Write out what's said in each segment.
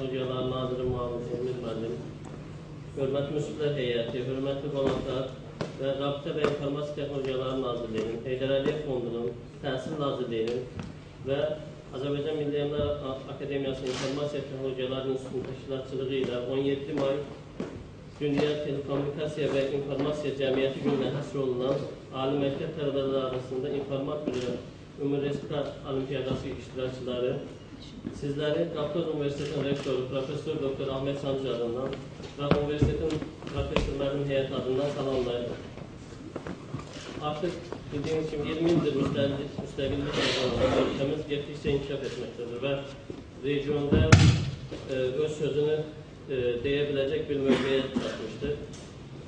Texnologiyalar Naziri Müavini Emir müəllim, hörmətli müsiblər heyəti, hörmətli qonaqlar və Rabitə və İnformasiya Texnologiyaları Nazirliyinin, Heydər Əliyev Fondunun, Təhsil Nazirliyinin və Azərbaycan Milli Əməkdaşlıq Akademiyası İnformasiya Texnologiyaları İnstitutunun təşkilatçılığı ilə 17 may Dünya Telekommunikasiya və İnformasiya Cəmiyyəti gününə həsr olunan Ali məktəb tələbələri arasında İnformat üzrə Ümumrespublika Olimpiyadası iştirakçıları, sizləri Qafqaz Universitetinin rektoru Profesör Dr. Ahmet Sancı adından və Universitetin professorlarının heyəti adından salamlayırıq. Artıq bildiyiniz kimi 20 ildir müstəqillik qazanan ölkəmiz getdikcə inkişaf etməkdədir və regionda öz sözünü deyə biləcək bir mövqeyə çatmışdır.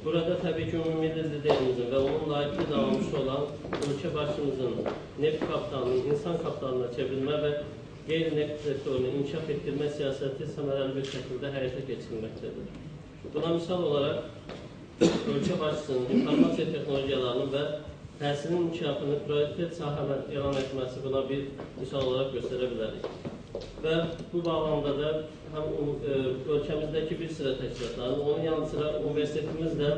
Burada təbii ki, ümumilli liderimizin və onun layiqli davranışı olan ölkə başçımızın neft kapitalının insan kapitalına çevrilmə və qeyri-neft sektorunu inkişaf etdirmə siyasəti səmərəli bir şəkildə həyata keçirilməkdədir. Buna misal olaraq ölkə başçısının informasiya texnologiyalarının və təhsilin inkişafını prioritet sahələr elan etməsi buna bir misal olaraq göstərə bilərik. Və bu bağlamda da həm ölkəmizdəki bir sıra təşkilatların, onun yanı sıra universitetimiz də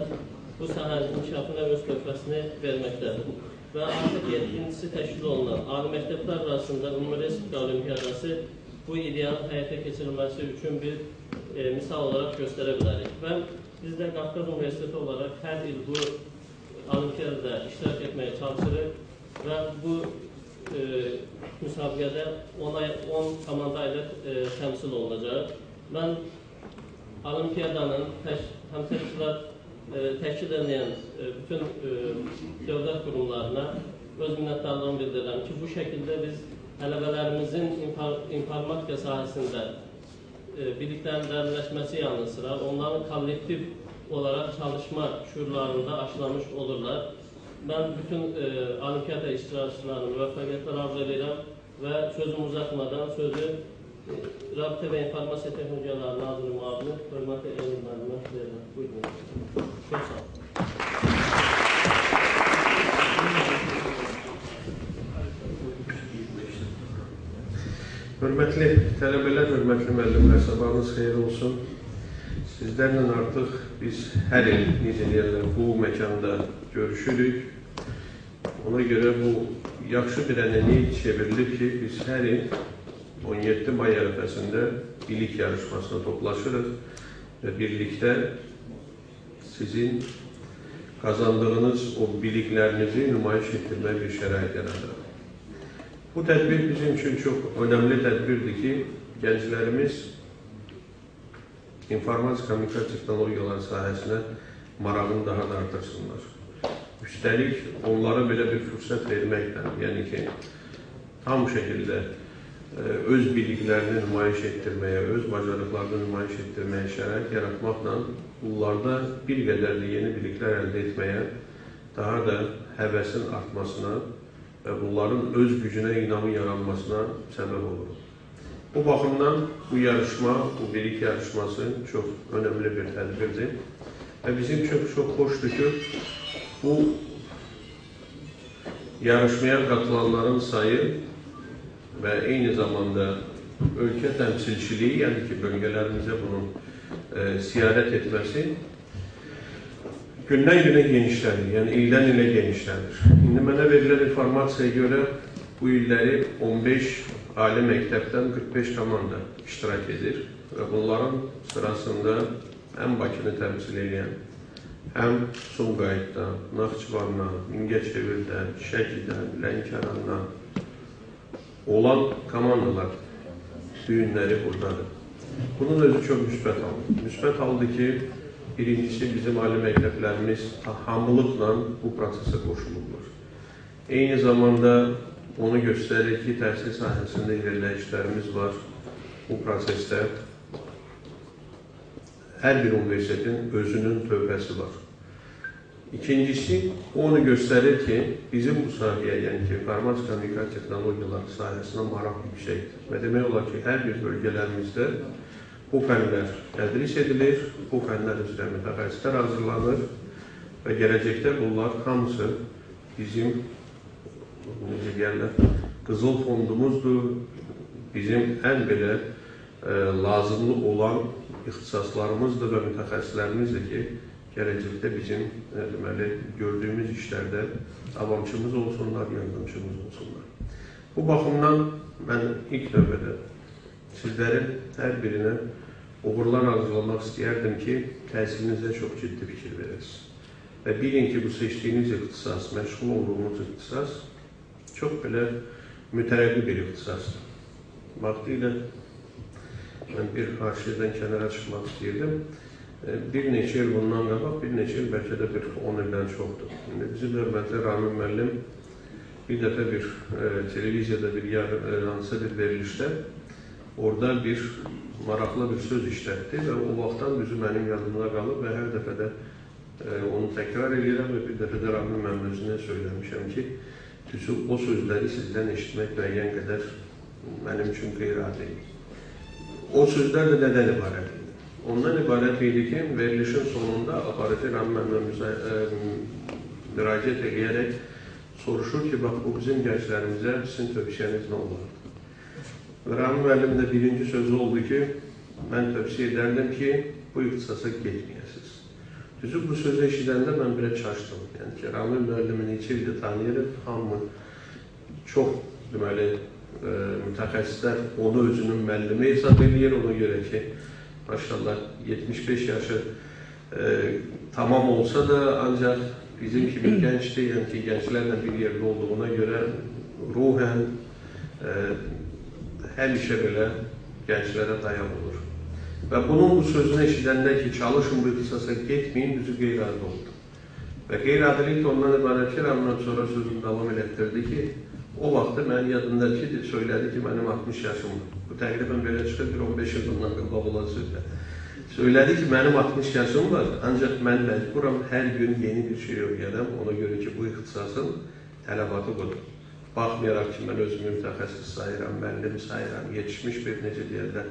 bu sahənin inkişafına öz töhfəsini verməkdədir. Və artıq 7-incisi təşkil olunan Ali məktəblər arasında Ümumrespublika Olimpiyadası bu idealın həyata keçirilməsi üçün bir misal olaraq göstərə bilərik. Və biz də Qafqaz Universiteti olaraq hər il bu olimpiyada iştirak etməyə çalışırıq və bu müsabiqədə 10 komanda ilə təmsil olunacaq. Mən olimpiyadanın həm təşkil edilən bütün dövlət qurumlarına öz minnətdarlığımı bildirirəm ki, bu şəkildə biz tələbələrimizin informatika sahəsində biliklərin dərinləşməsi yanı sıra onların kollektiv olaraq çalışma şuurlarında aşılamış olurlar. Mən bütün olimpiyada iştirakçılarını müvəffəqiyyətlər arzu edirəm və sözümü uzatmadan sözü Rabitə və İnformasiya Texnologiyaları Naziri Müavini hörmətli Emir müəllimə verirəm. Buyurun. Çox sağ olun. Hörmətli tələbələr, hörmətli müəllimlər, sabahınız xeyir olsun. Sizlərlə artıq biz hər il, necə deyirlər, bu məkanda görüşürük. Ona görə bu yaxşı bir ənənəyə çevrilir ki, biz hər il 17 may ərəfəsində bilik yarışmasına toplaşırıq və birlikdə sizin qazandığınız o biliklərinizi nümayiş etdirmək bir şərait yaradırıq. Bu tədbir bizim üçün çox önəmli tədbirdir ki, gənclərimiz informasiya kommunikasiya texnologiyaları sahəsinə marağını daha da artırsınlar. Üstəlik, onlara belə bir fürsət verməklə, yəni ki, tam şəkildə öz biliklərini nümayiş etdirməyə, öz bacarıqlarını nümayiş etdirməyə şərait yaratmaqla bunlarda bir qədər də yeni biliklər əldə etməyə, daha da həvəsin artmasına və bunların öz gücünə inamı yaranmasına səbəb olur. Bu baxımdan bu yarışma, bu bilik yarışması çox önəmli bir tədbirdir və bizim çox xoşdur ki, bu yarışmaya qatılanların sayı və eyni zamanda ölkə təmsilçiliyi, yəni ki, bölgələrimizə bunun siyarət etməsi gündən günə genişlənir, yəni ildən ilə genişlənir. İndi mənə verilən informasiyaya görə bu illəri 15 ali məktəbdən 45 komanda iştirak edir və bunların sırasında həm Bakını təmsil edən, həm Sumqayıtdan, Naxçıvandan, Mingəçevirdən, Şəkidən, Lənkərandan olan komandalar düyünləri buradadır. Bunun özü çox müsbət haldır. Müsbət haldır ki, birincisi bizim ali məktəblərimiz hamılıqla bu prosesə qoşulurlar. Eyni zamanda onu göstərir ki, təhsil sahəsində irəliləyişlərimiz var bu prosesdə. Hər bir universitetin özünün tövbəsi var. İkincisi, onu göstərir ki, bizim bu sahəyə, yəni ki, informasiya kommunikasiya texnologiyaları sahəsinə maraq yüksəkdir. Və demək olar ki, hər bir bölgələrimizdə bu fənlər tədris edilir, bu fənlər üzrə mütəxəssislər hazırlanır və gələcəkdə bunlar hamısı bizim necə deyərlər, qızıl fondumuzdur, bizim ən belə lazımlı olan ixtisaslarımızdır və mütəxəssislərimizdir ki, gələcəkdə bizim deməli, gördüyümüz işlərdə avamçımız olsunlar, yardımcımız olsunlar. Bu baxımdan mən ilk növbədə sizlərin hər birinə uğurlar arzulamaq istəyərdim ki, təhsilinizə çox ciddi fikir verəsiniz. Və bilin ki, bu seçdiyiniz ixtisas, məşğul olduğunuz ixtisas çox belə mütərəqqi bir ixtisasdır. Vaxtilə mən bir karşıdan kənara çıxmaq istəyirdim. Bir neçə il bundan qabaq, bir neçə il bəlkə də bir 10 ildən çoxdur. Bizim hörmətli Ramin müəllim bir dəfə bir televiziyada hansısa bir verilişdə orada bir maraqlı bir söz işlətdi və o vaxtdan düzü mənim yadımda qalıb və hər dəfə də onu təkrar edirəm və bir dəfə də Ramin mənim özünə söyləmişəm ki, düzü o sözləri sizdən eşitmək müəyyən qədər mənim üçün qeyri-adi idi. O sözlər də nədən ibarət idi? Ondan ibarət idi ki, verilişin sonunda aparıcı Ramin mənimlə müraciət edərək soruşur ki, bax, bu bizim gənclərimizə sizin tövsiyəniz nə olardı? Ramin müəllim də birinci sözü oldu ki, mən tövsiyə edərdim ki, bu ixtisasa getməyəsiniz. Düzü, bu sözü eşidəndə mən belə çaşdım. Yəni ki, Ramin müəllimin 2 ildir tanıyırıq, hamı çox, deməli, mütəxəssislər onu özünün müəllimi hesab edir, ona görə ki, maşallah 75 yaşı tamam olsa da, ancaq bizim kimi gəncdir, yəni ki, gənclərlə bir yerdə olduğuna görə ruhən həmişə belə gənclərə dayan olur. Və bunun bu sözünü eşidəndə ki, çalışın bu ixtisasa getməyin, düzü qeyri-adi oldu. Və qeyri-adilik də ondan ibarət ki, Ramazan sonra sözünü davam elətdirdi ki, o vaxtda mənim yadımdakı söylədi ki, mənim 60 yaşımdır. Bu təqribən belə çıxır, bir 15 il bundan qabaq olan sözlə. Söylədi ki, mənim 60 yaşım var, ancaq mən məcburam hər gün yeni bir şey öyrənəm, ona görə ki, bu ixtisasın tələbatı budur. Baxmayaraq ki, mən özümü mütəxəssis sayıram, müəllim sayıram, yetişmiş bir necə deyərlər,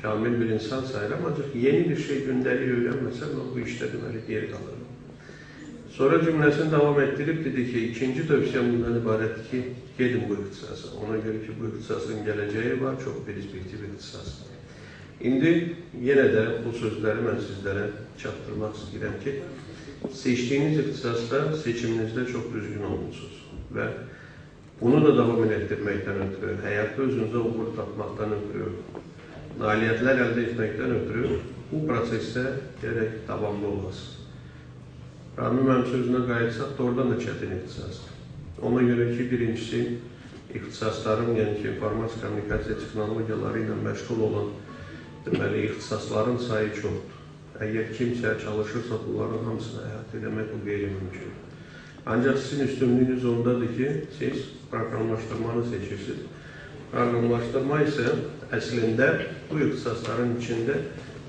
kamil bir insan sayıram, ancaq yeni bir şey gündəlik öyrənməsəm, mən bu işdə deməli geri qalırım. Sonra cümləsini davam etdirib dedi ki, ikinci tövsiyəm bundan ibarətdir ki, gedin bu ixtisasa. Ona görə ki, bu ixtisasın gələcəyi var, çox perspektiv ixtisasdır. İndi yenə də bu sözləri mən sizlərə çatdırmaq istəyirəm ki, seçdiyiniz ixtisasda, seçiminizdə çox düzgün olmuşsunuz və bunu da davam etdirməkdən ötürü, həyatda özünüzə uğur tapmaqdan ötürü, nailiyyətlər əldə etməkdən ötürü bu prosesdə gərək davamlı olasınız. Ramin mənim sözünə qayıtsaq da oradan da çətin ixtisasdır. Ona görə ki, birincisi, ixtisasların, yəni ki, informasiya kommunikasiya texnologiyaları ilə məşğul olan deməli, ixtisasların sayı çoxdur. Əgər kimsə çalışırsa, bunların hamısını həyat eləmək bu qeyri-mümkün. Ancaq sizin üstünlüyünüz ondadır ki, siz proqramlaşdırmanı seçirsiniz. Proqramlaşdırma isə əslində bu ixtisasların içində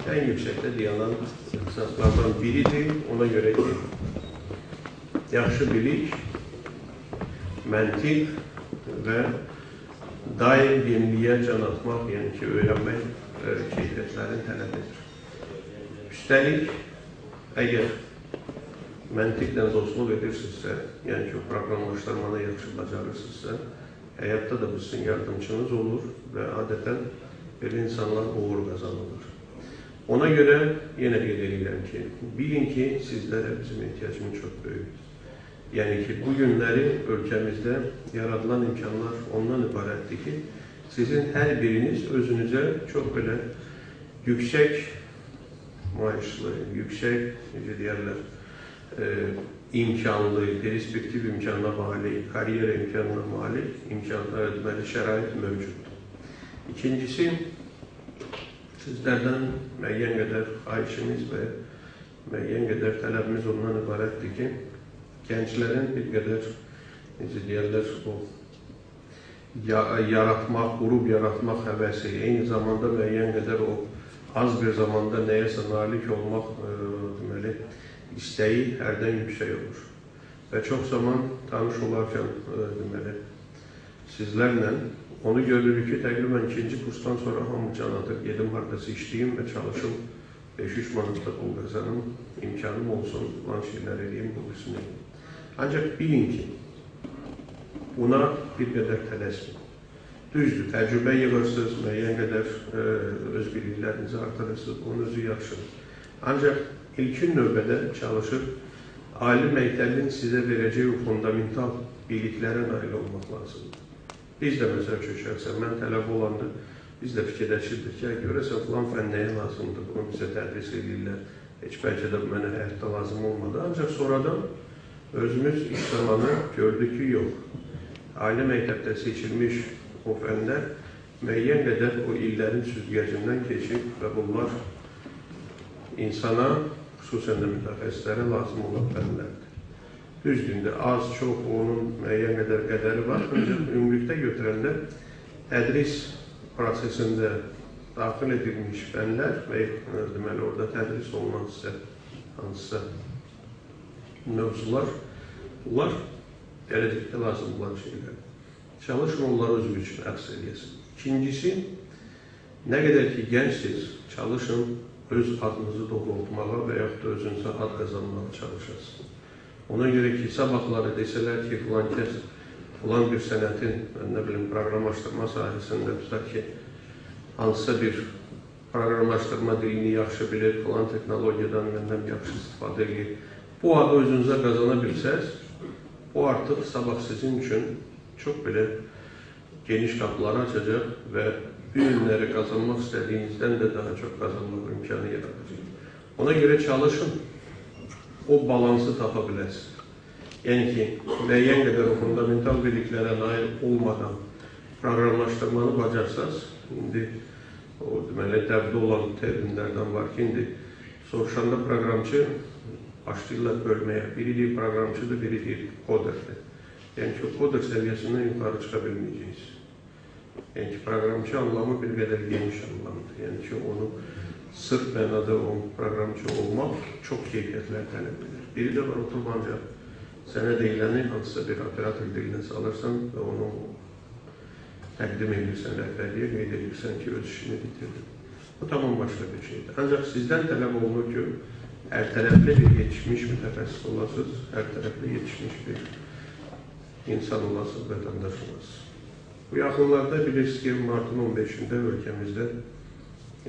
ən yüksəkdə dayanan ixtisaslardan biridir. Ona görə ki, yaxşı bilik, məntiq və daim yeniliyə can atmaq, yəni ki, öyrənmək keyfiyyətlərin tələb edir. Üstəlik, əgər məntiqlə dostluq edirsinizsə, yəni ki, proqramlaşdırmanı yaxşı bacarırsınızsa, həyatda da bu sizin yardımcınız olur və adətən belə insanlar uğur qazanılır. Ona görə yenə qeyd edirəm ki, bilin ki, sizlərə bizim ehtiyacımız çox böyükdür. Yəni ki, bu günləri ölkəmizdə yaradılan imkanlar ondan ibarətdir ki, sizin hər biriniz özünüzə çox belə yüksək maaşlı, yüksək, necə deyərlər, imkanlı, perspektiv imkanına malik, kariyera imkanına malik deməli, şərait mövcuddur. İkincisi, sizlərdən müəyyən qədər xahişimiz və müəyyən qədər tələbimiz ondan ibarətdir ki, gənclərin bir qədər, necə deyərlər, o yaratmaq, qurub yaratmaq həvəsi, eyni zamanda müəyyən qədər o az bir zamanda nəyəsə nalik olmaq deməli, istəyi hərdən yüksək olur. Və çox zaman tanış olarkən deməli, sizlərlə onu görürük ki, təqribən ikinci kursdan sonra hamı can atır, gedim haradası işləyim və çalışım, 5-3 manatda pul qazanım, imkanım olsun, olan şeylər edeyim, bu qismini. Ancaq bilin ki, buna bir qədər tələsmin. Düzdür, təcrübə yığırsınız, müəyyən qədər öz biliklərinizi artırırsınız, onun özü yaxşıdır. Ancaq ilkin növbədə çalışıb, ali məktəbin sizə verəcəyi fundamental biliklərə nail olmaq lazımdır. Biz də məsəl üçün, mən tələb olanda, biz də fikirləşirdik ki, görəsən filan fən nəyə lazımdır, bunu bizə tədris edirlər, heç bəlkə də mənə həyatda lazım olmadı. Ancaq sonradan özümüz iş zamanı gördük ki, yox. Ali məktəbdə seçilmiş o fənlər müəyyən qədər o illərin süzgəcindən keçib və bunlar insana, xüsusən də mütəxəssislərə lazım olan fənlərdir. Düzdür, az, çox, onun müəyyən qədər qədəri var, ancaq ümumilikdə götürəndə tədris prosesində daxil edilmiş fənlər və deməli, orada tədris olunan hansısa mövzular, bunlar gələcəkdə lazım olan şeylərdir. Çalışın onları özü üçün əks edəsin. İkincisi, nə qədər ki, gəncsiniz, çalışın öz adınızı doğrultmağa və yaxud da özünüzə ad qazanmağa çalışasınız. Ona görə ki, sabahları desələr ki, filan kəs, filan bir sənətin, nə bilim, proqramlaşdırma sahəsində tutaq ki, hansısa bir proqramlaşdırma dilini yaxşı bilir, filan texnologiyadan məndən yaxşı istifadə edir. Bu adı özünüzə qazana bilsəz, o artıq sabah sizin üçün çox belə geniş qapıları açacaq və bu ürünləri qazanmaq istədiyinizdən də daha çox qazanmaq imkanı yaradacaq. Ona görə çalışın, o balansı tapa biləsiniz. Yəni ki, müəyyən qədər o fundamental biliklərə nail olmadan proqramlaşdırmanı bacarsaz, indi o deməli dəbdə olan terminlərdən var ki, indi soruşanda proqramçı başlayırlar bölməyə. Biri deyir proqramçıdır, biri deyir koderdir. Yəni ki, o koder səviyyəsindən yuxarı çıxa bilməyəcəksiniz. Yəni ki, proqramçı anlamı bir qədər geniş anlamdır. Yəni ki, onu sırf mənada o proqramçı olmaq çox keyfiyyətlər tələb edir. Biri də var, oturub ancaq sənə deyiləni hansısa bir operator dilinə salırsan və onu təqdim edirsən, rəhbərliyə qeyd edirsən ki, öz işini bitirdin. Bu tamam başqa bir şeydir. Ancaq sizdən tələb olunur ki, hər tərəfli bir yetişmiş mütəxəssis olasınız, hər tərəfli yetişmiş bir insan olasınız, vətəndaş olasınız. Bu yaxınlarda bilirsiniz ki, martın 15-də ölkəmizdə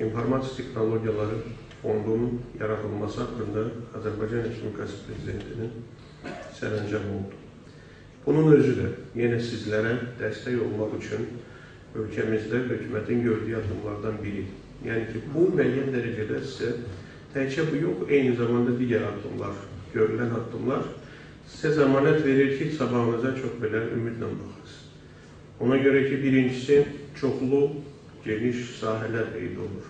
informasiya texnologiyaları fondunun yaradılması haqqında Azərbaycan Respublikası Prezidentinin sərəncamı oldu. Bunun özü də yenə sizlərə dəstək olmaq üçün ölkəmizdə hökumətin gördüyü addımlardan biri. Yəni ki, bu müəyyən dərəcədə sizə təkcə bu yox, eyni zamanda digər addımlar, görülən addımlar sizə zəmanət verir ki, sabahınıza çox belə ümidlə baxırsınız. Ona görə ki, birincisi çoxlu geniş sahələr qeyd olur.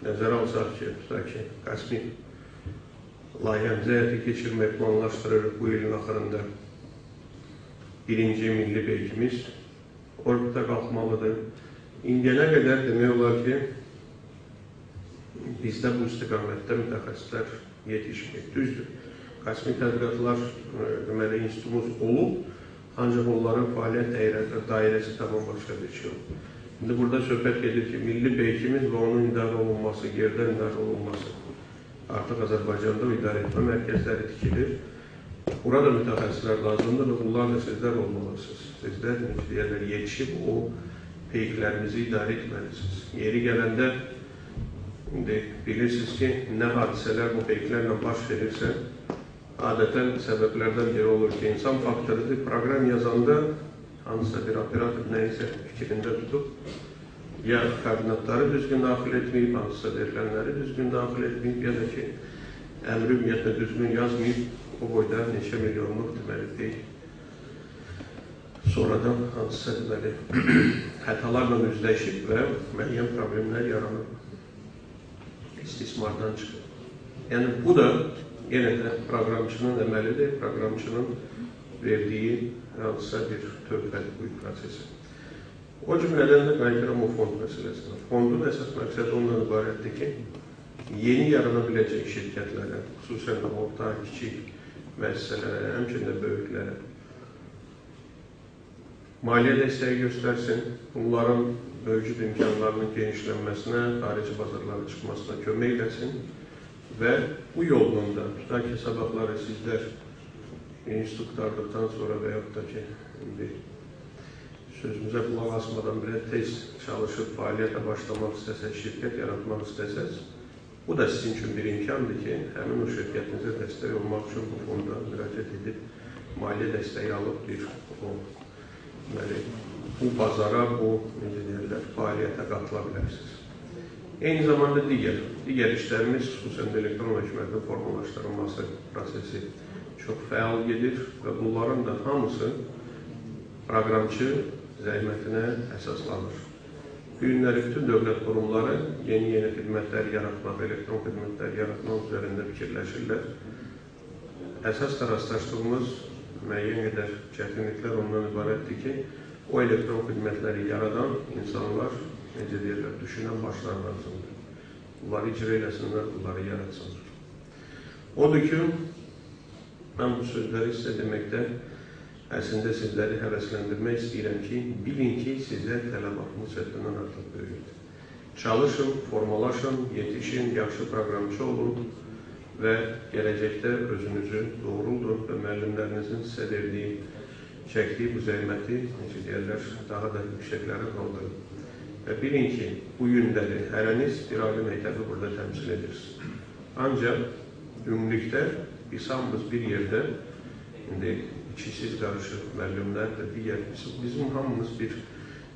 Nəzərə alsaq ki, tutaq ki, kosmik layihəmizi həyata keçirmək planlaşdırırıq bu ilin axırında. Birinci milli beykimiz orbita qalxmalıdır. İndiyənə qədər demək olar ki, bizdə bu istiqamətdə mütəxəssislər yetişməyib. Düzdür, kosmik tədqiqatlar deməli institutumuz olub, ancaq onların fəaliyyət dairəsi tamam başqa bir şey olub. İndi burada söhbət gedir ki, milli beykimiz və onun idarə olunması, yerdən idarə olunması. Artıq Azərbaycanda o idarə etmə mərkəzləri tikilir. Burada mütəxəssislər lazımdır və bunlar da sizlər olmalısınız. Sizlər deyərlər, yetişib o peyklərimizi idarə etməlisiniz. Yeri gələndə bilirsiniz ki, nə hadisələr bu peyklərlə baş verirsə, adətən səbəblərdən biri olur ki, insan faktorudur. Proqram yazanda hansısa bir operator nəyisə fikrində tutub, ya koordinatları düzgün daxil etməyib, hansısa verilənləri düzgün daxil etməyib, ya da ki, əmri ümumiyyətlə düzgün yazmayıb, o boyda neçə milyonluq deməli deyil. Sonradan hansısa deməli xətalarla üzləşib və müəyyən problemlər yaranır. İstismardan çıxır. Yəni, bu da yenə də proqramçının əməlidir, proqramçının verdiyi hansısa bir tövbəli bu prosesi. O cümlədən də qayıdıram o fond məsələsində. Fondun əsas məqsədi ondan ibarətdir ki, yeni yarana biləcək şirkətlərə, xüsusən də orta, kiçik müəssisələrə, həmçinin də böyüklərə maliyyə dəstəyi göstərsin, bunların mövcud imkanlarının genişlənməsinə, xarici bazarlara çıxmasına kömək edəsin və bu yolla da, tutaq ki, sabahları sizlər institut qutardıqdan sonra və yaxud da ki, sözümüzə qulaq asmadan belə tez çalışıb fəaliyyətə başlamaq istəsəz, şirkət yaratmaq istəsəz, bu da sizin üçün bir imkandır ki, həmin o şirkətinizə dəstək olmaq üçün bu fonda müraciət edib, maliyyə dəstəyi alıb bu bazara, bu fəaliyyətə qatıla bilərsiniz. Eyni zamanda digər işlərimiz, xüsusən elektron hökumətin formalaşdırılması prosesi çox fəal gedir və bunların da hamısı proqramçı zəhmətinə əsaslanır. Bu günləri bütün dövlət qurumları yeni xidmətlər yaratmaq, elektron xidmətlər yaratmaq üzərində fikirləşirlər. Əsas da rastlaşdığımız müəyyən qədər çətinliklər ondan ibarətdir ki, o elektron xidmətləri yaradan insanlar, necə deyirlər, düşünən başlar lazımdır. Bunları icra eləsinlər, bunları yaratsınlar. Odur ki, mən bu sözləri sizə deməkdə əslində sizləri həvəsləndirmək istəyirəm ki, bilin ki, sizə tələbatınız həddindən artıq böyükdür. Çalışın, formalaşın, yetişin, yaxşı proqramçı olun və gələcəkdə özünüzü doğruldurun və müəllimlərinizin sizə verdiyi, çəkdiyi bu zəhməti, necə deyərlər, daha da yüksəklərə qaldırın. Və bilin ki, bu günləri hərəniz bir ali məktəbi burada təmsil edirsiniz. Ancaq ümumilikdə biz hamımız bir yerdə, indi ikisiz qarışıq müəllimlər və digər, bizim hamımız bir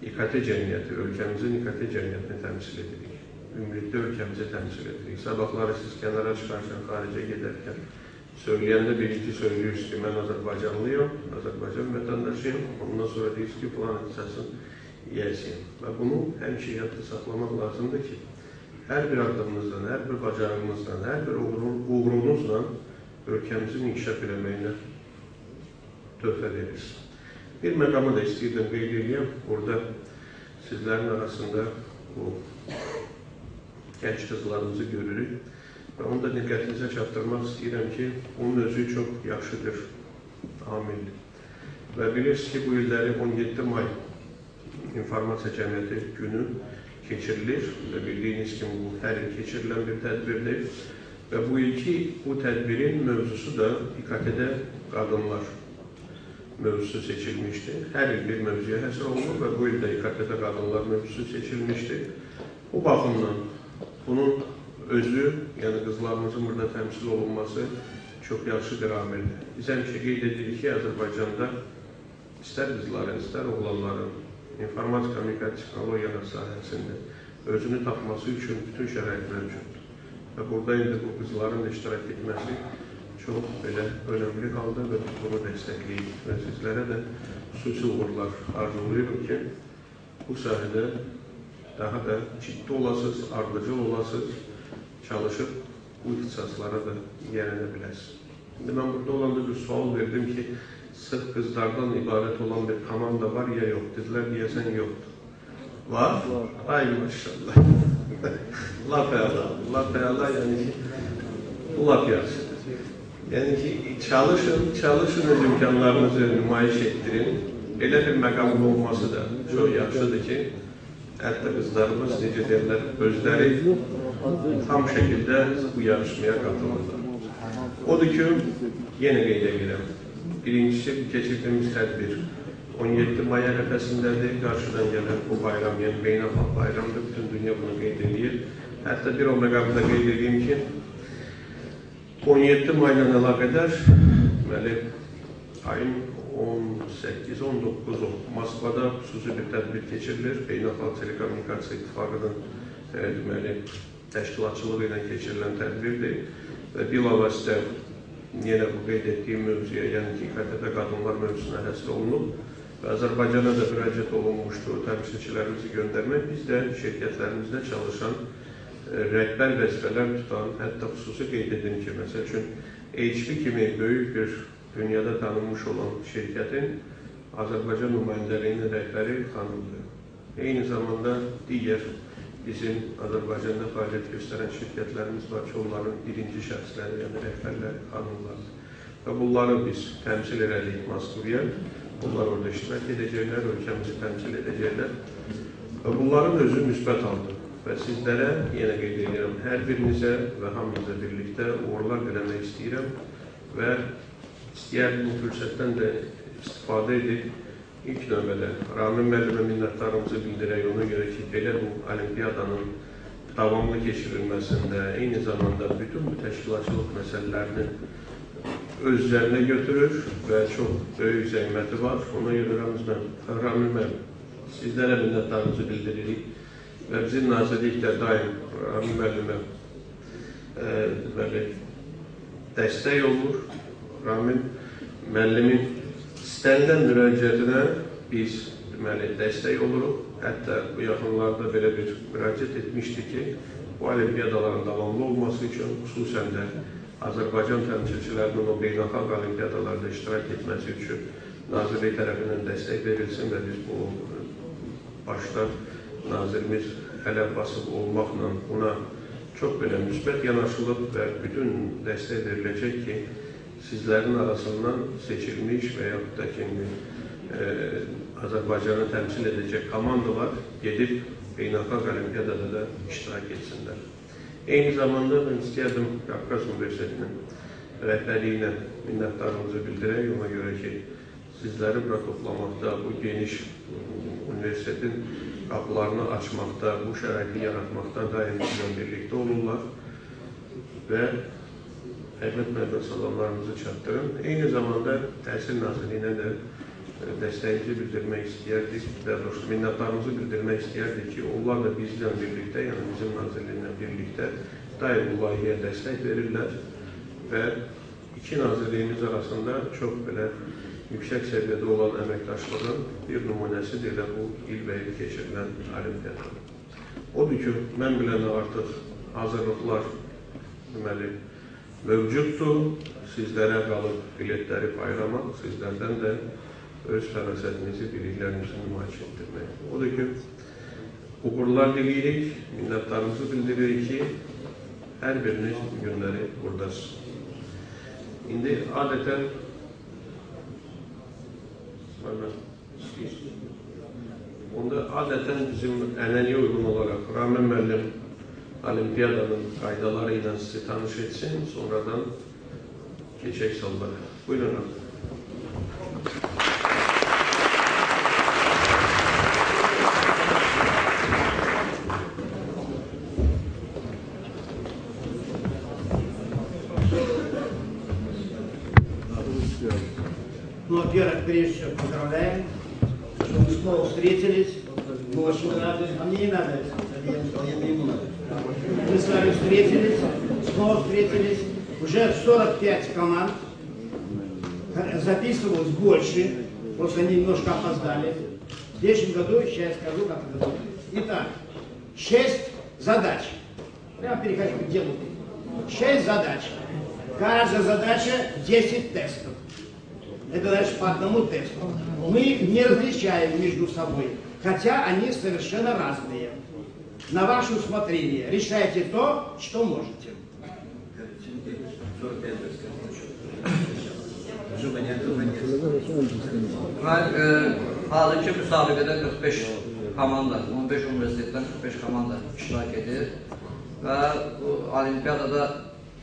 İKT cəmiyyəti, ölkəmizin İKT cəmiyyətini təmsil edirik. Ümumilikdə ölkəmizi təmsil edirik. Sabahları siz kənara çıxarkən, xaricə gedərkən, söyləyəndə birinci söylüyoruz ki, mən Azərbaycanlıyım, Azərbaycan vətəndaşıyım, ondan sonra deyirsiniz ki, falan ixtisasın yiyəsiyim. Və bunu həmişə yadda saxlamaq lazımdır ki, hər bir addımınızdan, hər bir bacarığınızdan, hər bir uğrunuzla ölkəmizin inkişaf eləməyinə töhfə verirsiniz. Bir məqamı da istəyirdim qeyd edeyim. Burada sizlərin arasında bu gənc qızlarımızı görürük. Və onu da diqqətinizə çatdırmaq istəyirəm ki, onun özü çox yaxşıdır, amildir. Və bilirsiniz ki, bu illəri 17 may İnformasiya Cəmiyyəti günü keçirilir və bildiyiniz kimi bu hər il keçirilən bir tədbirdir. Və bu ilki bu tədbirin mövzusu da İKT-də qadınlar mövzusu seçilmişdir. Hər il bir mövzuya həsr olunur və bu ildə İKT-də qadınlar mövzusu seçilmişdir. Bu baxımdan bunun özü, yəni qızlarımızın burada təmsil olunması çox yaxşı bir amildir. Biz həmişə qeyd edirik ki, Azərbaycanda istər qızların, istər oğlanların informatik kommunikasiya texnologiyaları sahəsində özünü tapması üçün bütün şərait mövcuddur. Və burada indi bu qızların iştirak etməsi çox belə önəmli halda və biz bunu dəstəkləyirik. Və sizlərə də xüsusi uğurlar arzulayırıq ki, bu sahədə daha da ciddi olasınız, ardıcıl olasınız, çalışıb bu ixtisaslara da yiyələnə biləsiniz. İndi mən burada olanda bir sual verdim ki, sırf qızlardan ibarət olan bir komanda var ya yox? Dedilər, deyəsən yoxdur. Var? Ay maşallah. Laf əla, yəni ki, bu laf yaxşıdır. Yəni ki, çalışın öz imkanlarınızı nümayiş etdirin. Elə bir məqamda olması da çox yaxşıdır ki, hətta qızlarımız, necə deyirlər, özləri tam şəkildə bu yarışmaya qatılırlar. Odur ki, yenə qeyd edirəm. Birincisi, keçirdiyimiz tədbir 17 may ərəfəsindədir. Qarşıdan gələn bu bayram, yəni beynəlxalq bayramdır. Bütün dünya bunu qeyd edir. Hətta bir o məqamda qeyd edeyim ki, 17 may ilə əlaqədar ayın 18-19 Moskvada xüsusi bir tədbir keçirilir. Beynəlxalq Telekommunikasiya İttifaqının təşkilatçılığı ilə keçirilən tədbirdir. Və bilavasitə yenə bu qeyd etdiyim mövzuya, yəni ki, İKT-də qadınlar mövzusuna həsr olunub və Azərbaycana da müraciət olunmuşdur təmsilçilərimizi göndərmək. Biz də şirkətlərimizdə çalışan, rəhbər vəzifələr tutan, hətta xüsusi qeyd edim ki, məsəl üçün, HP kimi böyük bir dünyada tanınmış olan şirkətin Azərbaycan nümayəndəliyinin rəhbəri xanımdır. Eyni zamanda digər bizim Azərbaycanda fəaliyyət göstərən şirkətlərimiz var ki, onların birinci şəxsləri, yəni rəhbərləri xanımlardır. Və bunları biz təmsil elədik Moskvaya. Bunlar orada iştirak edəcəklər, ölkəmizi təmsil edəcəklər. Və bunların özü müsbət aldı. Və sizlərə, yenə qeyd edirəm, hər birinizə və hamınıza birlikdə uğurlar diləmək istəyirəm və istəyər bu fürsətdən də istifadə edib ilk növbədə Ramin müəllimə minnətdarımızı bildirək, ona görə ki, belə bu olimpiyadanın davamlı keçirilməsində, eyni zamanda bütün bu təşkilatçılıq məsələlərini öz üzərinə götürür və çox böyük zəhməti var. Ona görə Ramin müəllim, sizlərə minnətdarımızı bildiririk və bizim nazirlikdə daim Ramin müəllimə dəstək olur. Ramin müəllimin istənilən müraciətinə biz dəstək oluruq. Hətta bu yaxınlarda belə bir müraciət etmişdik ki, bu olimpiyadaların davamlı olması üçün, xüsusən də Azərbaycan təmsilçilərinin o beynəlxalq olimpiyadalarda iştirak etməsi üçün nazirlik tərəfindən dəstək verilsin və biz bu başda nazirimiz Əli Abbasov olmaqla buna çox belə müsbət yanaşılıb və bütün dəstək veriləcək ki, sizlərin arasından seçilmiş və yaxud da ki, Azərbaycanı təmsil edəcək komandalar gedib beynəlxalq olimpiyadada da iştirak etsinlər. Eyni zamanda mən istəyərdim Qafqaz Universitetinin rəhbərliyinə minnətdarımızı bildirək. Ona görə ki, sizləri bura toplamaqda, bu geniş universitetin qapılarını açmaqda, bu şəraiti yaratmaqda daim bizlə birlikdə olurlar və Əhməd müəllimə salamlarımızı çatdırın. Eyni zamanda Təhsil Nazirliyinə də dəstəyimizi bildirmək istəyərdik, minnətdarımızı bildirmək istəyərdik ki, onlar da bizlə birlikdə, yəni bizim nazirliyinlə birlikdə daim bu layihəyə dəstək verirlər və iki nazirliyimiz arasında çox belə yüksək səviyyədə olan əməkdaşlığın bir nümunəsidir də bu il keçirilən olimpiyada. Odur ki, mən bilənə artıq hazırlıqlar mövcuddur. Sizlərə qalıb biletləri paylamaq, sizlərdən də öz fərasətinizi, biliklərinizi nümayiş etdirmək. Odur ki, uğurlar diləyirik, minnətdarımızı bildiririk ki, hər biriniz günləri buradasınız. İndi adətən bizim ənənəyə uyğun olaraq Ramin müəllim olimpiyadanın qaydaları ilə sizi tanış etsin, sonradan keçək sallara. Buyurun Ramin. Ну, во-первых, прежде всего поздравляем, что мы снова встретились. Мы очень рады. А мне не надо это. Мы с вами встретились, снова встретились. Уже 45 команд. Записывалось больше, просто они немножко опоздали. В следующем году, сейчас я скажу, как это будет. Итак, 6 задач. Прямо перехожу к делу. 6 задач. Каждая задача 10 тестов. Это значит по одному тесту. Мы не различаем между собой, хотя они совершенно разные. На ваше усмотрение решайте то, что можете. Hazırki müsabiqədə 45 komanda, 15 universitetdən 45 komanda iştirak edir və bu olimpiyadada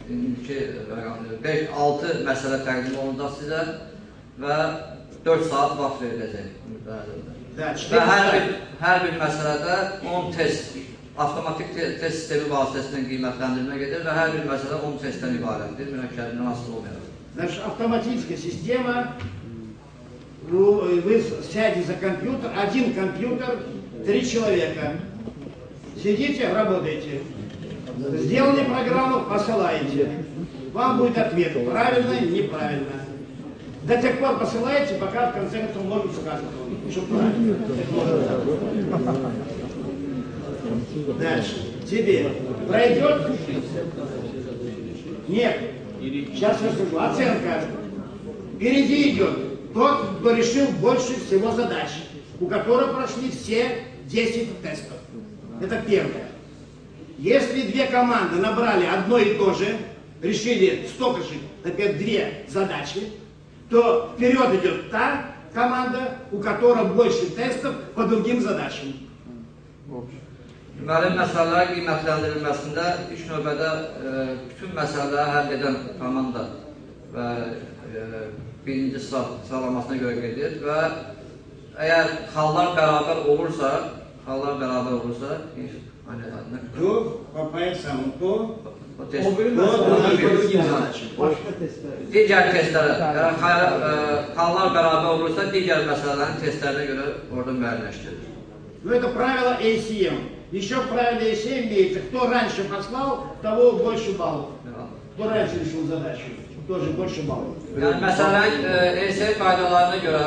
5-6 məsələ təqdim olunacaq sizə və 4 saat vaxt veriləcək. Və hər bir məsələdə 10 test, avtomatik test sistemi vasitəsilə qiymətləndirmə gedir və hər bir məsələ 10 testdən ibarətdir, mürəkkəbindən asılı olmayaraq. Значит, автоматическая система, вы сядете за компьютер, один компьютер, 3 человека. Сидите, работаете. Сделали программу, посылаете. Вам будет ответ, правильно, неправильно. До тех пор посылаете, пока в конце концов может сказать, что правильно. Дальше. Тебе пройдет? Нет. Сейчас я скажу. Оценка. Впереди идет тот, кто решил больше всего задач, у которого прошли все 10 тестов. Это первое. Если 2 команды набрали одно и то же, решили столько же, например, 2 задачи, то вперед идет та команда, у которой больше тестов по другим задачам. Deməli, məsələlər qiymətləndirilməsində ilk növbədə bütün məsələləri həll edən komanda və birinci sıralamasına görə gedir və eğer xallar beraber olursa, То по этому, то digər testlərə, xallar beraber olursa, digər məsələlərin testlərinə görə orada müəyyənləşdirilir. Но это правило ACM. Еще в правиле ACM имеется, кто раньше послал, того больше баллов. Кто раньше решил задачу, тоже больше баллов. Yəni, məsələn, ESE qaydalarına görə,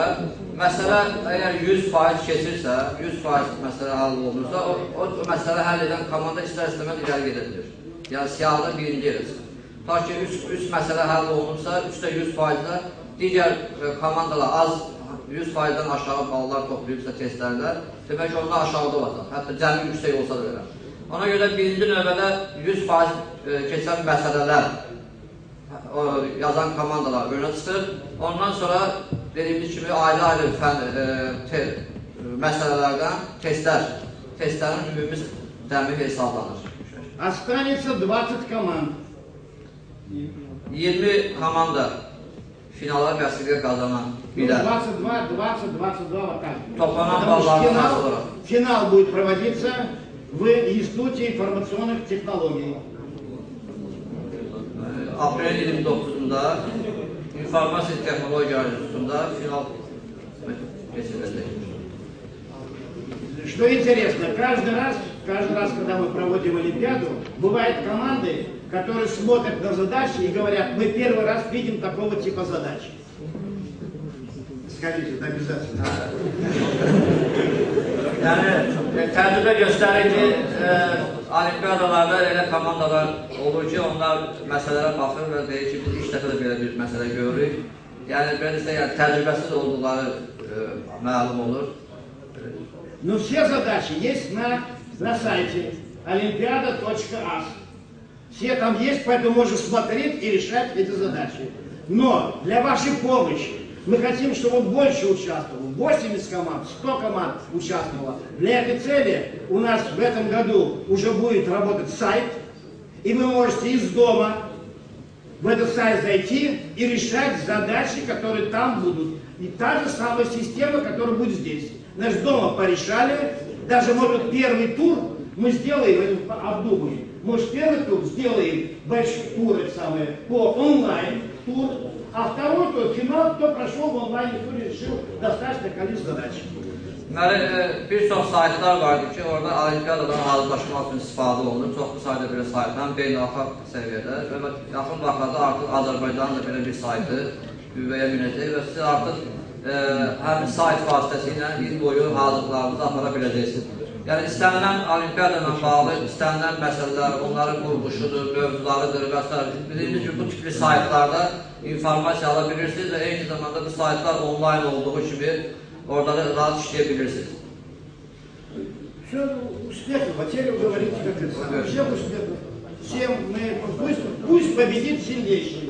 məsələ əgər 100% keçirsə, 100% məsələ həll olunursa, o məsələ həll edən komanda istər-istəməz irəli gedə bilir. Yəni, siyahıda birinci yerə çıxır. Ta ki, 3 məsələ həll olunursa, 3də 100%-də digər komandalar az 100%-dən aşağı ballar toplayıbsa testlərdə, demək ki, onlar aşağıda olacaq. Hətta cəmi yüksək olsa da verər. Ona görə birinci növbədə 100% keçən məsələlər yazan komandalar önə çıxır. Ondan sonra dediyimiz kimi ayrı-ayrı məsələlərdən testlərin ümumi cəmi hesablanır. Останется 20 команд. 20 komanda finala vəsiqə qazanan bilər. 22 вот так. Toplanan ballardan sonra. Финал будет проводиться в Институте информационных технологий. Aprelin 29'unda İnformasiya Texnologiyaları İnstitutunda final geçiriləcək. Что интересно, каждый раз, когда мы проводим Олимпиаду, бывают команды, которые смотрят на задачи и говорят, мы первый раз видим такого типа задач. Скажите, это обязательно. Yəni, təcrübə göstərir ki, olimpiadalarda elə komandalar olur ki, onlar məsələlərə baxır və deyir ki, biz ilk dəfə də belə bir məsələ görürük. Yəni, təcrübəsiz olduqları məlum olur. Но все задачи есть на сайте olimpiada.as. Все там есть, поэтому можно смотреть и решать эти задачи. Но для вашей помощи мы хотим, чтобы больше участвовало. 80 команд, 100 команд участвовало. Для этой цели у нас в этом году уже будет работать сайт. И вы можете из дома в этот сайт зайти и решать задачи, которые там будут. И та же самая система, которая будет здесь. Значит, дома порешали. Даже, может, первый тур мы сделаем, обдумаем. Может, первый тур сделаем большой тур по онлайн-тур. А второй тур, финал, кто прошел в онлайне, кто решил достаточное количество задач. Bir çox saytlar vardır ki, orada olimpiadadan hazırlaşmaq üçün istifadə olunur. Çoxlu sayda belə saytlar, beynəlxalq səviyyədə və yaxın vaxtlarda artıq Azərbaycanın da belə bir saytı qüvvəyə minəcək və siz artıq həmin sayt vasitəsilə il boyu hazırlıqlarınızı apara biləcəksiniz. Yəni, istənilən olimpiada ilə bağlı, istənilən məsələlər, onların quruluşudur, mövzularıdır və s. Bildiğimiz gibi bu tipli saytlarda informasiya alabilirsiniz və eyni zamanda bu saytlar onlayn olduğu kimi orada da rahat işleyebilirsiniz. Все успехов, потеря говорите, как это. Всем успехов. Всем пусть победит сильнейший.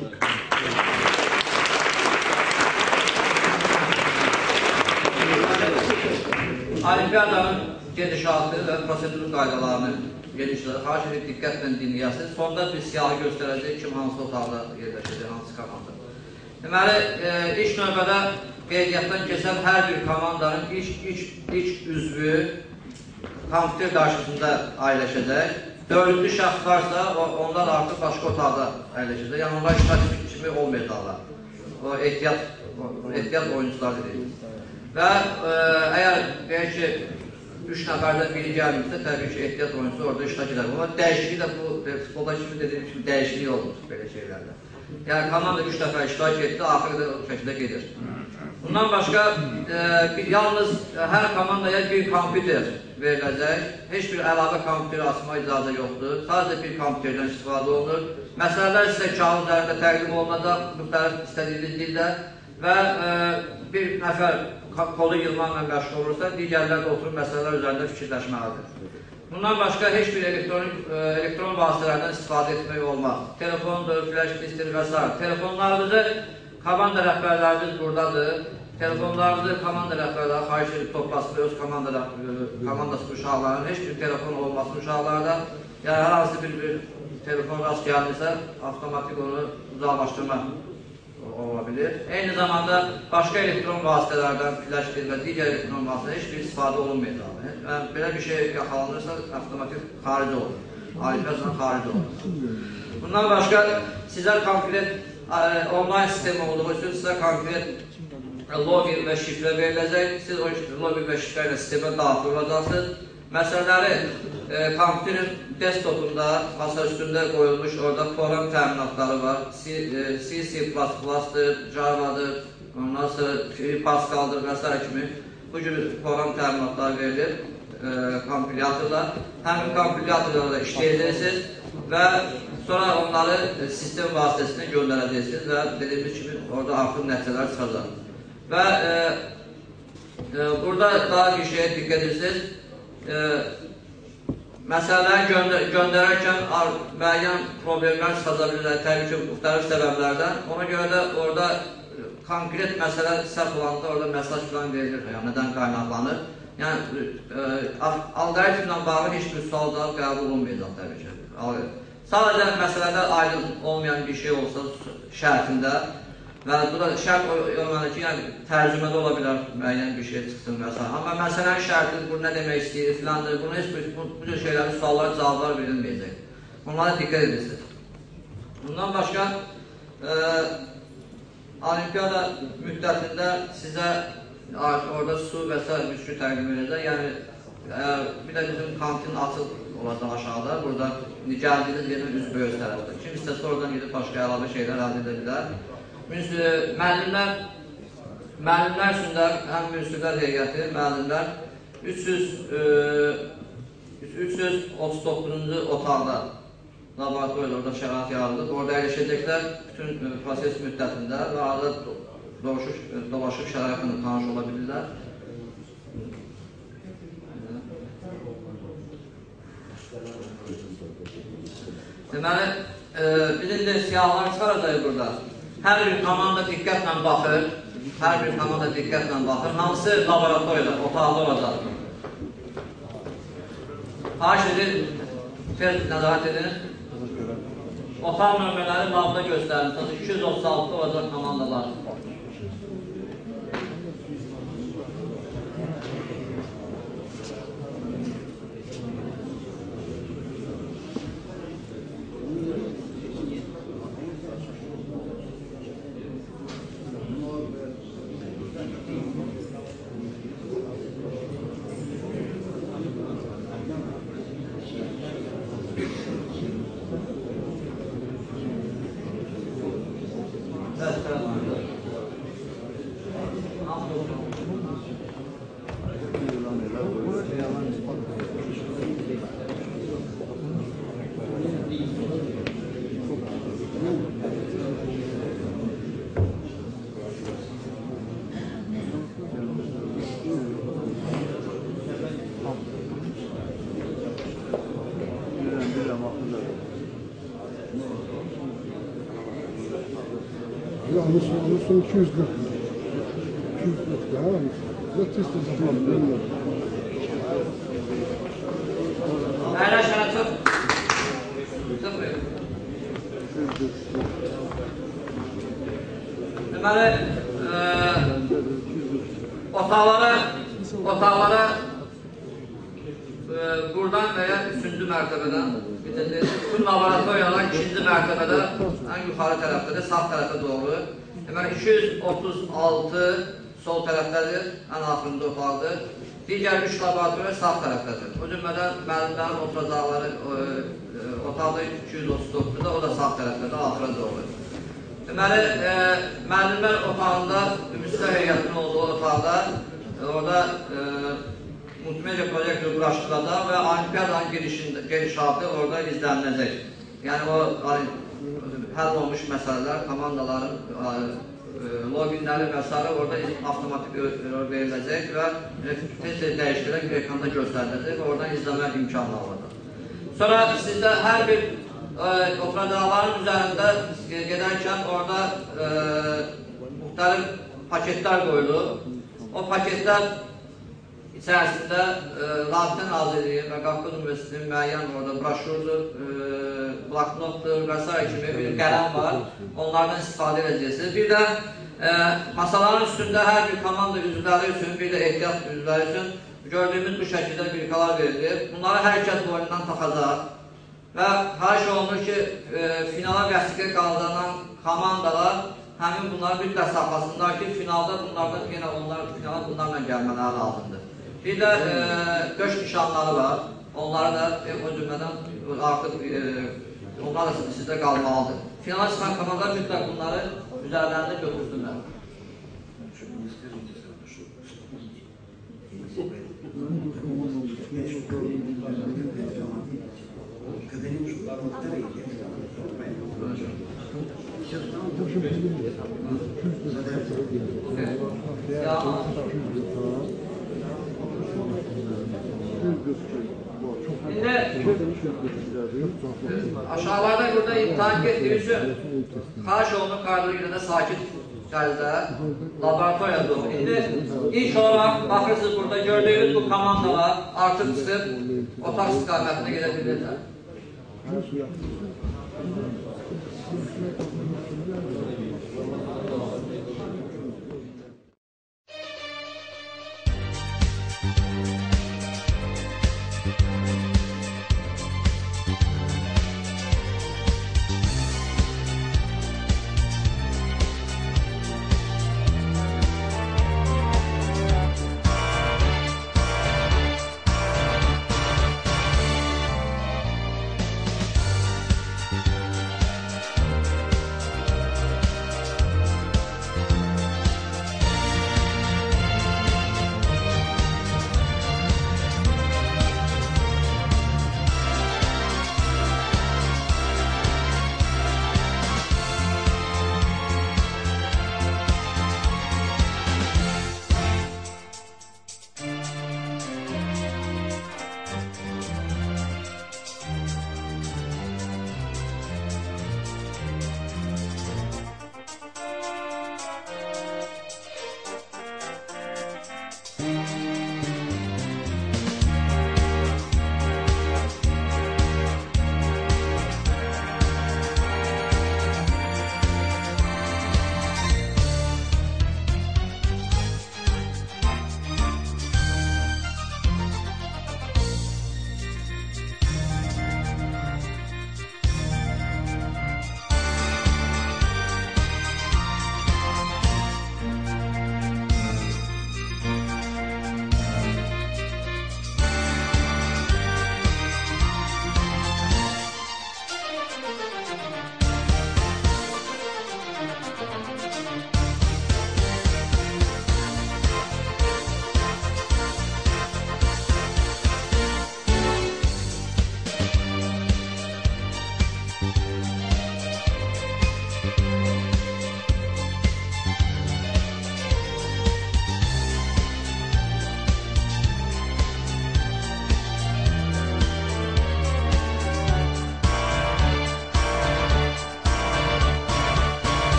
Olimpiadanın gedişatı və prosedur qaydalarını genişlərə xahiş edib diqqətlə dinləyəsiniz. Sonda bir siyahı göstərəcək kim hansı otaqda yerləşəcək, hansı komanda. Deməli, ilk növbədə qeydiyyatdan keçən hər bir komandanın ilk üzvü kompüter qarşısında əyləşəcək. Dördüncü şəxs varsa, onlar artıq başqa otaqda əyləşəcək. Yəni, onlar iştirak kimi olmayacaqlar. O ehtiyat oyuncular dedik. Və əgər deyək ki, 3 nəfərdən biri gəlmirsə, təbii ki, ehtiyat oyuncusu orada iştirak edər. Amma dəyişiklik də bu, futbolda kimi dediyim kimi dəyişiklik olmur belə şeylərdə. Yəni, komanda 3 nəfər iştirak etdi, axırda o şəkildə gedir. Bundan başqa, yalnız hər komandaya bir kompüter veriləcək. Heç bir əlavə kompüteri açma icazə yoxdur. Sadəcə bir kompüterdən istifadə olunur. Məsələlər sizə kağız üzərində təqdim olunacaq, müxtəlif istədiyiniz dildə və bir nəfər kolu yığmaqla məşğul olursa, digərlər də oturub məsələlər üzərində fikirləşməlidir. Bundan başqa heç bir elektron vasitələrdən istifadə etmək olmaz. Telefondur, flash diskdir və s. Telefonlarınızı komanda rəhbərləriniz buradadır. Telefonlarınızı komanda rəhbərləri xahiş edib toplasın öz komandası uşaqlarının heç bir telefon olmasın uşaqlarda. Yəni, hər hansı bir telefon rast gəlmirsə, avtomatik onu uzaqlaşdırma ola bilir. Eyni zamanda başqa elektron vasitələrdən flash və digər elektron vasitələrdən heç bir istifadə olunmayacaq. Belə bir şey yaxalanırsa, avtomatik xaric olur. Alifazdan xaric olur. Bundan başqa sizə konkret onlayn sistem olduğu üçün sizə konkret login və şifrə veriləcək. Siz o login və şifrə ilə sistemə daxil olacaqsınız. Məsələləri kompüterin desktopunda, masa üstündə qoyulmuş, orada proqram təminatları var. C++'dır, Java'dır, ondan sonra Pascal'dır və s. kimi bu gibi proqram təminatları verilir kompilyatorla. Həmin kompilyatorlarla işləyəcəksiniz və sonra onları sistem vasitəsilə göndərəcəksiniz və dediyimiz kimi orada artıq nəticələr çıxacaq. Və burada daha bir şeye dikkat edirsiniz. Məsələləri göndərərkən müəyyən problemlər çıxaca bilirlər, təbii ki, müxtəlif səbəblərdən. Ona görə də orada konkret məsələ səhv olanda orada mesaj falan verilir, yəni nədən qaynaqlanır. Yəni, alqoritmlə bağlı heç bir sual cavab qəbul olunmayacaq təbii ki. Sadəcə məsələdə aydın olmayan bir şey olsa şərtində və bu da şərt olmalı ki, yəni tərcümədə ola bilər müəyyən bir şey çıxsın və s. Amma məsələnin şərti, bu nə demək istəyir, filandır, bunun heç bir bu cür şeylərin suallar, cavablar verilməyəcək. Bunlara dikkat edirsiniz. Bundan başqa, olimpiyada müddətində sizə orada su və s. müskü təqdim edəcək. Yəni, bir də bizim kantin açıq olacaq aşağıda. Burada gəldiyiniz yerin üz böyük tərəfdir. Kim istəsə oradan gedib başqa əlavə şeylər əldə edə bilər. Müəllimlər üçün də həm münsiflər heyəti, müəllimlər 339-cu otaqda laboratoriyada orada şərait yaradılıb. Orada əyləşəcəklər bütün proses müddətində və arada dolaşıb şəraitlə tanış ola bilirlər. Deməli, bizim də siyahlar çıxaracaq burada. Hər bir komanda diqqətlə baxır, hansı laboratoriyada, otaqda olacaq. Xahiş edir, nəzarət edin. Otaq nömrələri labda göstərin, 236 olacaq komandalar. Anlaşılan 240 daha mı? Ne testi zaman bilmiyorum. Hayır aşağı çok. Deməli, otaqlara buradan veya 3-cü mərtəbədən bütün laboratoriyalar 2-ci mərtəbədə ən yuxarı tərəfdədir, sağ tərəfə doğru. Deməli, 236 sol tərəfdədir, ən axırında otaqdır. Digər 3 laboratoriya sağ tərəfdədir. O cümlədən müəllimlərin oturacaqları otaqda 239-da, o da sağ tərəfdədir, axıra doğru. Deməli, müəllimlər otağında, müstəh heyətinin olduğu otaqda, orada multimedia proyektor quraşdırılacaq və olimpiyadanın gedişatı orada izləniləcək. Yəni, o həll olmuş məsələlər, komandaların loginləri və s. orada avtomatik veriləcək və tez-tez dəyişdirək bir ekranda göstəriləcək və oradan izləmək imkanı olacaq. Sonra sizdə hər bir oturacaqların üzərində gedərkən orada müxtəlif paketlər qoyulur. O paketlər içərisində Rabitə Nazirliyi və Qafqaz Universitetinin müəyyən orada broşurdur, bloknotdur və s. kimi bir qələm var. Onlardan istifadə edəcəksiniz. Bir də masaların üstündə hər bir komanda üzvləri üçün, bir də ehtiyat üzvləri üçün gördüyümüz bu şəkildə birkalar verilir. Bunları hər kəs boyundan taxacaq və xahiş olunur ki, finala vəsiqə qazanan komandalar həmin bunları mütləq saxlasınlar ki, finalda bunlardan yenə onlar finala bunlarla gəlmələri lazımdır. Bir də döş nişanları var. Onları da o cümlədən artıq onlar da sizdə qalmalıdır. Finala çıxan komandalar mütləq bunları üzərlərində götürsünlər. Şimdi aşağılarda burada imtihan ettiğimiz için xahiş olunur koridorda sakit tərzdə laboratoriya doğru. İndi ilk olaraq baxırsınız burada gördüyünüz bu komandalar artıq çıxıb otaq istiqamətinə gedə bilirlər.